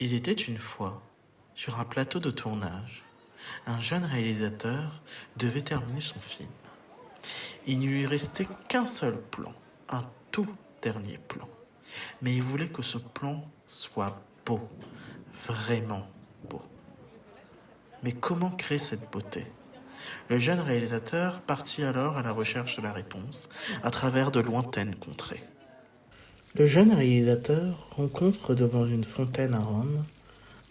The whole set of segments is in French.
Il était une fois, sur un plateau de tournage, un jeune réalisateur devait terminer son film. Il ne lui restait qu'un seul plan, un tout dernier plan. Mais il voulait que ce plan soit beau, vraiment beau. Mais comment créer cette beauté? Le jeune réalisateur partit alors à la recherche de la réponse à travers de lointaines contrées. Le jeune réalisateur rencontre devant une fontaine à Rome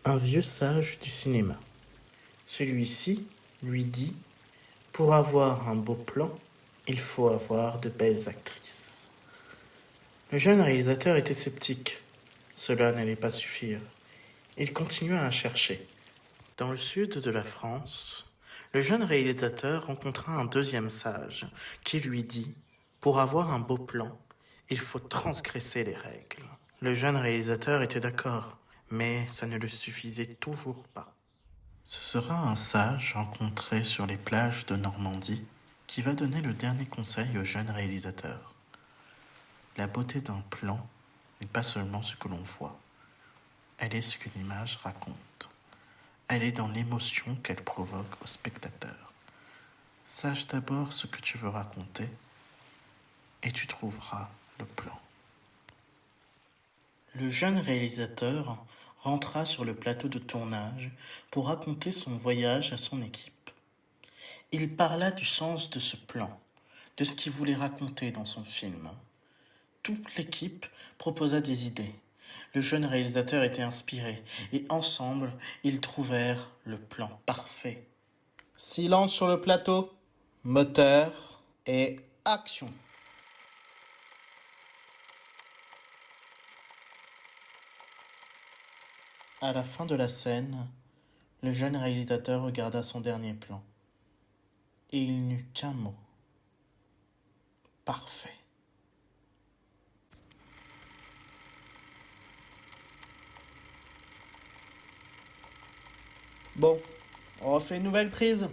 un vieux sage du cinéma. Celui-ci lui dit: pour avoir un beau plan, il faut avoir de belles actrices. Le jeune réalisateur était sceptique. Cela n'allait pas suffire. Il continua à chercher. Dans le sud de la France, le jeune réalisateur rencontra un deuxième sage qui lui dit: pour avoir un beau plan, il faut transgresser les règles. Le jeune réalisateur était d'accord, mais ça ne le suffisait toujours pas. Ce sera un sage rencontré sur les plages de Normandie qui va donner le dernier conseil au jeune réalisateur. La beauté d'un plan n'est pas seulement ce que l'on voit, elle est ce que l'image raconte. Elle est dans l'émotion qu'elle provoque au spectateur. Sache d'abord ce que tu veux raconter et tu trouveras le plan. Le jeune réalisateur rentra sur le plateau de tournage pour raconter son voyage à son équipe. Il parla du sens de ce plan, de ce qu'il voulait raconter dans son film. Toute l'équipe proposa des idées. Le jeune réalisateur était inspiré et ensemble, ils trouvèrent le plan parfait. Silence sur le plateau, moteur et action. À la fin de la scène, le jeune réalisateur regarda son dernier plan. Et il n'eut qu'un mot. Parfait. Bon, on refait une nouvelle prise.